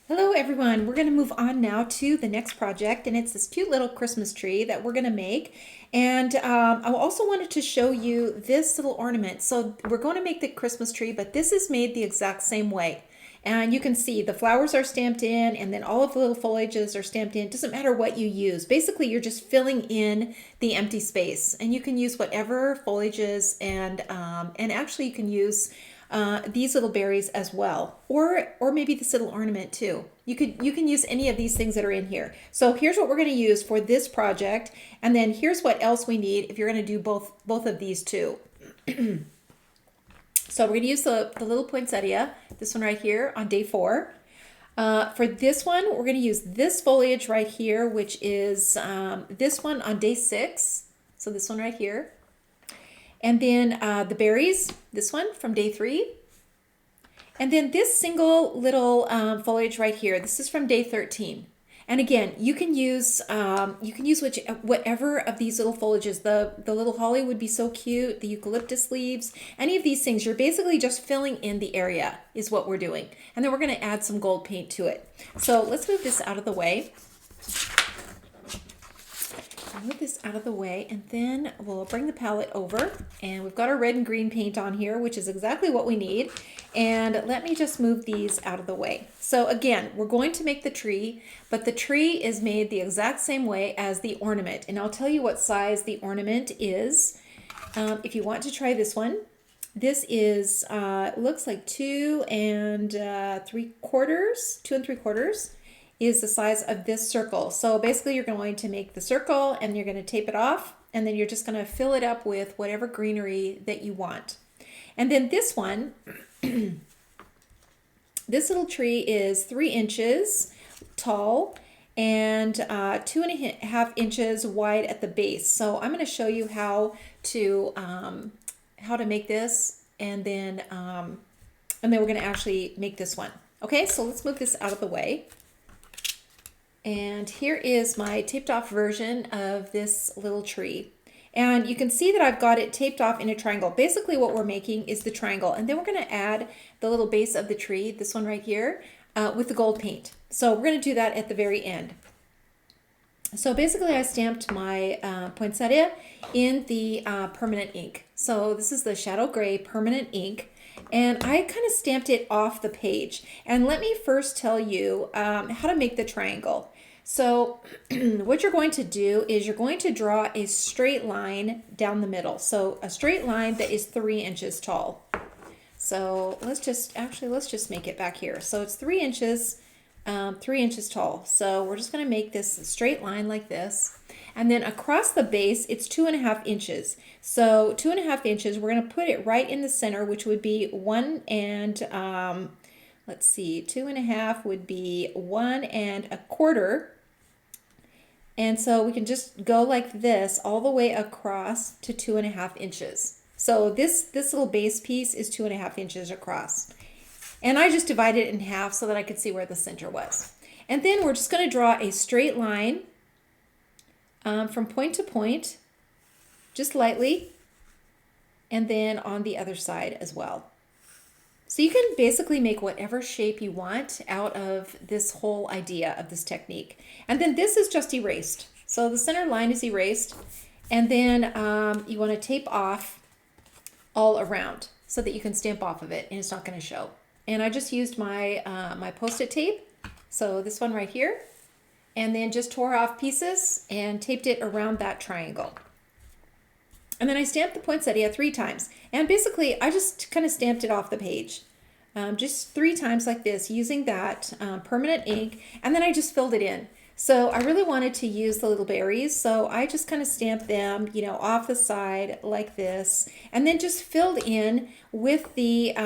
Hello everyone, we're going to move on now to the next project, and it's this cute little Christmas tree that we're going to make. And I also wanted to show you this little ornament. So we're going to make the Christmas tree, but this is made the exact same way. And you can see the flowers are stamped in, and then all of the little foliages are stamped in. It doesn't matter what you use. Basically, you're just filling in the empty space, and you can use whatever foliages, and actually you can use these little berries as well, or maybe this little ornament too. You can use any of these things that are in here. So here's what we're going to use for this project, and then here's what else we need if you're going to do both of these too. So we're going to use the little poinsettia, this one right here on day 4. For this one, we're going to use this foliage right here, which is this one on day 6. So this one right here. And then the berries, this one from day 3. And then this single little foliage right here, this is from day 13. And again, you can use whatever of these little foliages. The little holly would be so cute, the eucalyptus leaves, any of these things. You're basically just filling in the area is what we're doing. And then we're going to add some gold paint to it. So let's move this out of the way. Move this out of the way, and then we'll bring the palette over, and we've got our red and green paint on here, which is exactly what we need. And let me just move these out of the way. So again, we're going to make the tree, but the tree is made the exact same way as the ornament, and I'll tell you what size the ornament is. If you want to try this one, this is looks like 2 3/4 is the size of this circle. So basically you're going to make the circle and you're going to tape it off, and then you're just going to fill it up with whatever greenery that you want. And then this one, this little tree is 3 inches tall and 2.5 inches wide at the base. So I'm going to show you how to make this, and then we're going to actually make this one. Okay, so let's move this out of the way. And here is my taped off version of this little tree. And you can see that I've got it taped off in a triangle. Basically what we're making is the triangle. And then we're going to add the little base of the tree, this one right here, with the gold paint. So we're going to do that at the very end. So basically I stamped my poinsettia in the permanent ink. So this is the shadow gray permanent ink. And I kind of stamped it off the page. And let me first tell you how to make the triangle. So what you're going to do is you're going to draw a straight line down the middle. So a straight line that is 3 inches tall. So let's just make it back here. So it's 3 inches, 3 inches tall. So we're just going to make this straight line like this. And then across the base, it's 2.5 inches. So 2.5 inches, we're going to put it right in the center, which would be 1 and, let's see, 2.5 would be 1 1/4. And so we can just go like this all the way across to 2.5 inches. So this little base piece is 2.5 inches across. And I just divided it in half so that I could see where the center was. And then we're just going to draw a straight line from point to point, just lightly, and then on the other side as well. So you can basically make whatever shape you want out of this whole idea of this technique. And then this is just erased. So the center line is erased, and then you want to tape off all around so that you can stamp off of it and it's not going to show. And I just used my my Post-it tape, so this one right here, and then just tore off pieces and taped it around that triangle. And then I stamped the poinsettia 3 times. And basically, I just kind of stamped it off the page. Just 3 times like this, using that permanent ink. And then I just filled it in. So I really wanted to use the little berries. So I just kind of stamped them, off the side like this. And then just filled in with the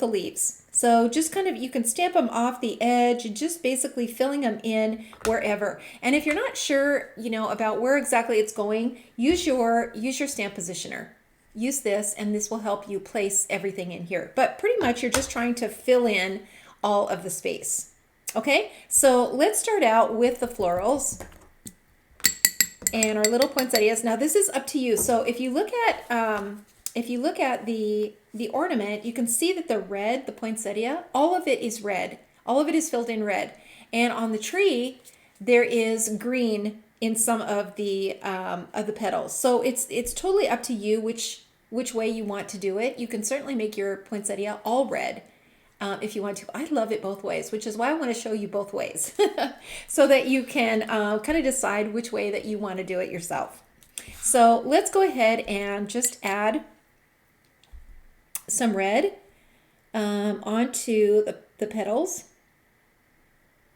leaves. So just kind of, you can stamp them off the edge, just basically filling them in wherever. And if you're not sure, about where exactly it's going, use your stamp positioner. Use this, and this will help you place everything in here. But pretty much you're just trying to fill in all of the space. Okay, so let's start out with the florals and our little poinsettias. Now this is up to you. So if you look at the ornament, you can see that the red, the poinsettia, all of it is red. All of it is filled in red. And on the tree, there is green in some of the petals. So it's totally up to you which way you want to do it. You can certainly make your poinsettia all red if you want to. I love it both ways, which is why I want to show you both ways so that you can kind of decide which way that you want to do it yourself. So let's go ahead and just add some red onto the petals.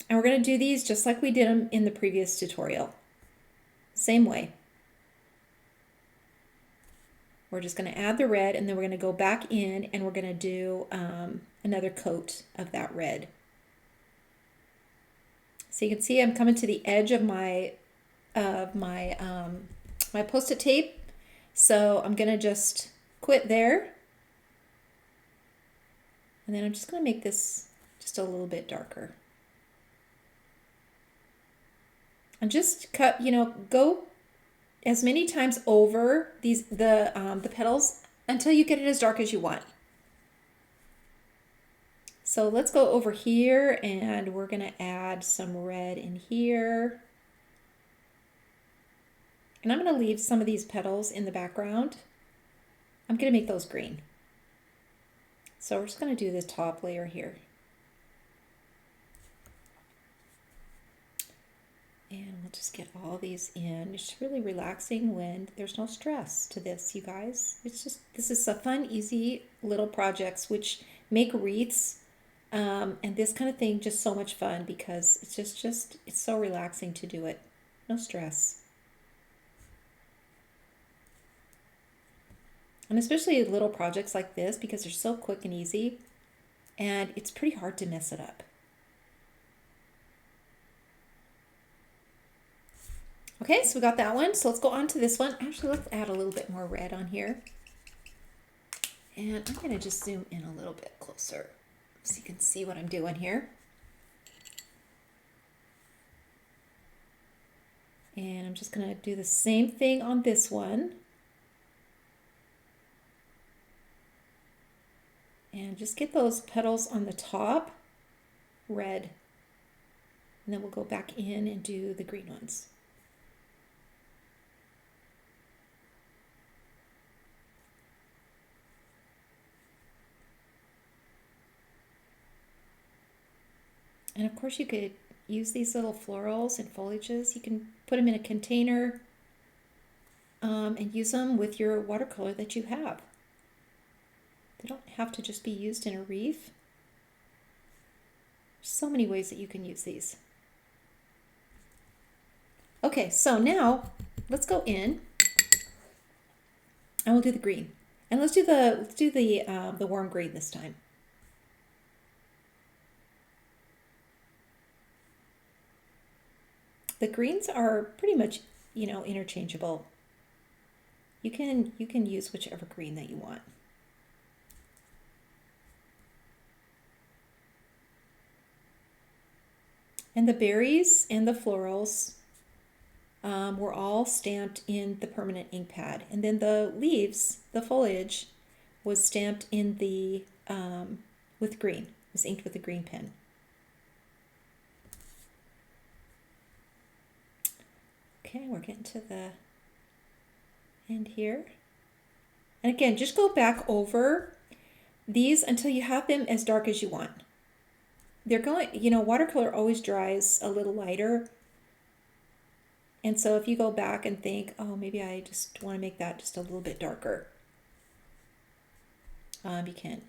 And we're going to do these just like we did them in the previous tutorial. Same way. We're just going to add the red, and then we're going to go back in and we're going to do another coat of that red. So you can see I'm coming to the edge of my my Post-it tape. So I'm going to just quit there. And then I'm just going to make this just a little bit darker. And just cut, go as many times over the petals until you get it as dark as you want. So let's go over here and we're going to add some red in here. And I'm going to leave some of these petals in the background. I'm going to make those green. So we're just going to do the top layer here. And we'll just get all these in. It's really relaxing when there's no stress to this, you guys. This is a fun, easy little projects which make wreaths and this kind of thing just so much fun because it's so relaxing to do it. No stress. And especially little projects like this because they're so quick and easy and it's pretty hard to mess it up. Okay, so we got that one. So let's go on to this one. Actually, let's add a little bit more red on here. And I'm going to just zoom in a little bit closer so you can see what I'm doing here. And I'm just going to do the same thing on this one. And just get those petals on the top red. And then we'll go back in and do the green ones. And of course you could use these little florals and foliages. You can put them in a container and use them with your watercolor that you have. They don't have to just be used in a wreath. There's so many ways that you can use these. Okay, so now let's go in and we'll do the green. And let's do the warm green this time. The greens are pretty much, interchangeable. You can use whichever green that you want. And the berries and the florals were all stamped in the permanent ink pad. And then the leaves, the foliage, was stamped in the with green. It was inked with a green pen. Okay, we're getting to the end here. And again, just go back over these until you have them as dark as you want. They're going, watercolor always dries a little lighter. And so if you go back and think, oh, maybe I just want to make that just a little bit darker, you can.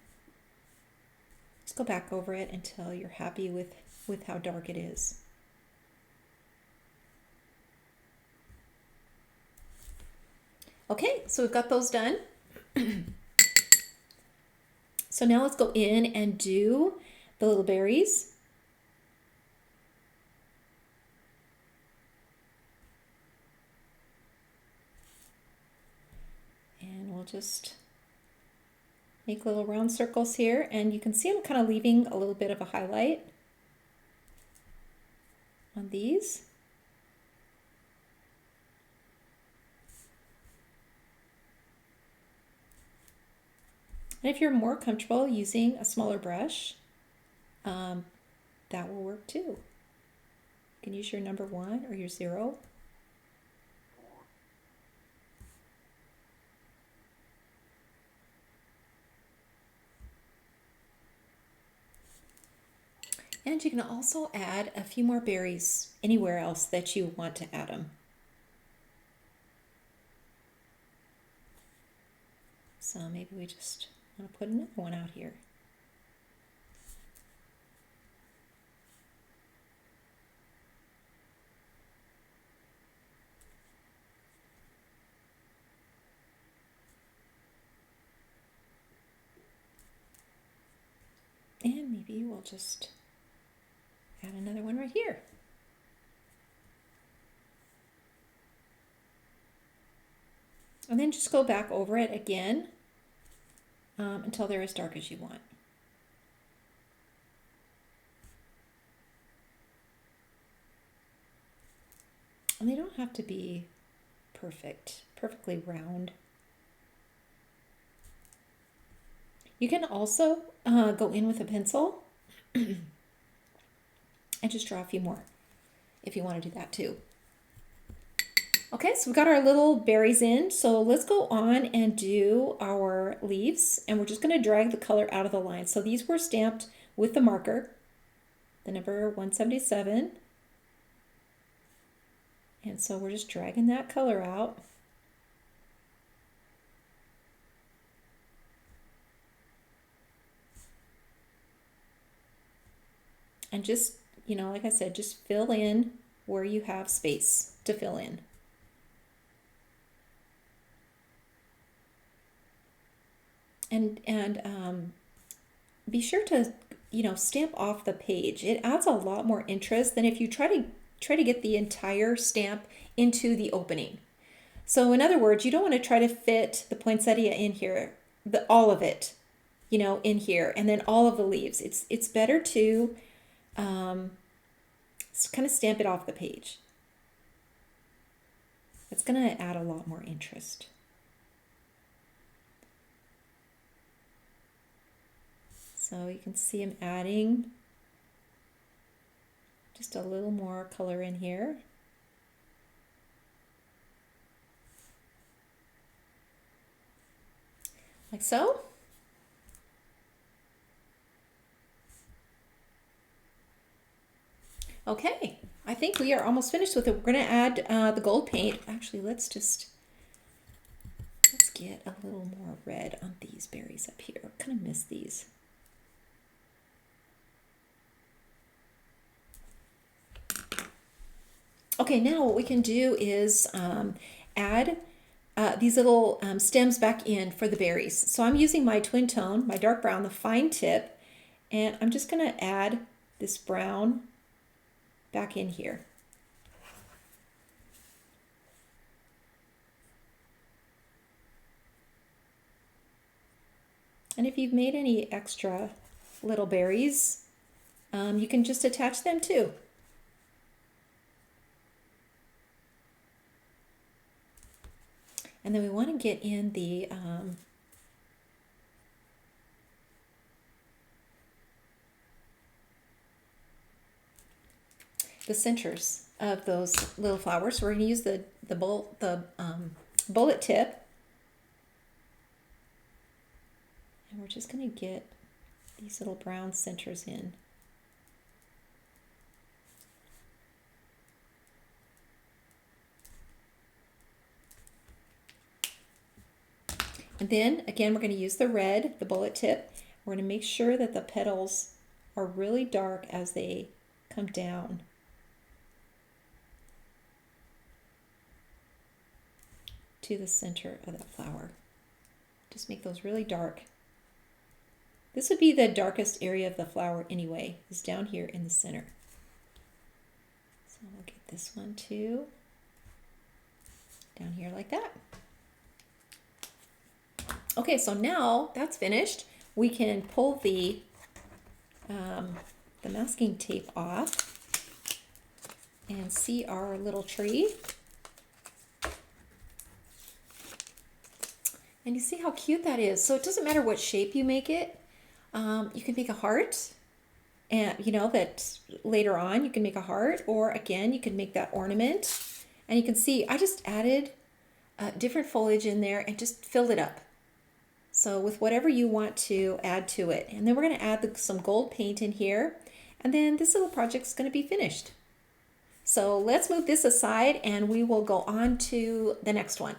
Just go back over it until you're happy with how dark it is. Okay, so we've got those done. So now let's go in and do the little berries. And we'll just make little round circles here. And you can see I'm kind of leaving a little bit of a highlight on these. And if you're more comfortable using a smaller brush, that will work too. You can use your number 1 or your 0. And you can also add a few more berries anywhere else that you want to add them. So maybe we just want to put another one out here. And maybe we'll just add another one right here. And then just go back over it again until they're as dark as you want. And they don't have to be perfectly round. You can also go in with a pencil and just draw a few more if you want to do that too. Okay, so we've got our little berries in, so let's go on and do our leaves, and we're just going to drag the color out of the line. So these were stamped with the marker, the number 177, and so we're just dragging that color out. And just, you know, like I said, just fill in where you have space to fill in. And be sure to, you know, stamp off the page. It adds a lot more interest than if you try to get the entire stamp into the opening. So in other words, you don't want to try to fit the poinsettia in here, all of it, you know, in here, and then all of the leaves. It's better to kind of stamp it off the page. It's going to add a lot more interest. So you can see I'm adding just a little more color in here. Like so. Okay, I think we are almost finished with it. We're going to add the gold paint. Actually, let's get a little more red on these berries up here. I kind of miss these. Okay, now what we can do is add these little stems back in for the berries. So I'm using my twin tone, my dark brown, the fine tip, and I'm just going to add this brown back in here. And if you've made any extra little berries, you can just attach them too. And then we want to get in the centers of those little flowers. So we're going to use the bullet tip, and we're just going to get these little brown centers in. And then again, we're going to use the red, the bullet tip. We're going to make sure that the petals are really dark as they come down. To the center of that flower. Just make those really dark. This would be the darkest area of the flower anyway, is down here in the center. So we'll get this one too, down here like that. Okay, so now that's finished. We can pull the masking tape off and see our little tree. And you see how cute that is. So it doesn't matter what shape you make it. You can make a heart, and you know that later on you can make a heart, or again you can make that ornament. And you can see I just added different foliage in there and just filled it up. So with whatever you want to add to it. And then we're going to add some gold paint in here. And then this little project's going to be finished. So let's move this aside and we will go on to the next one.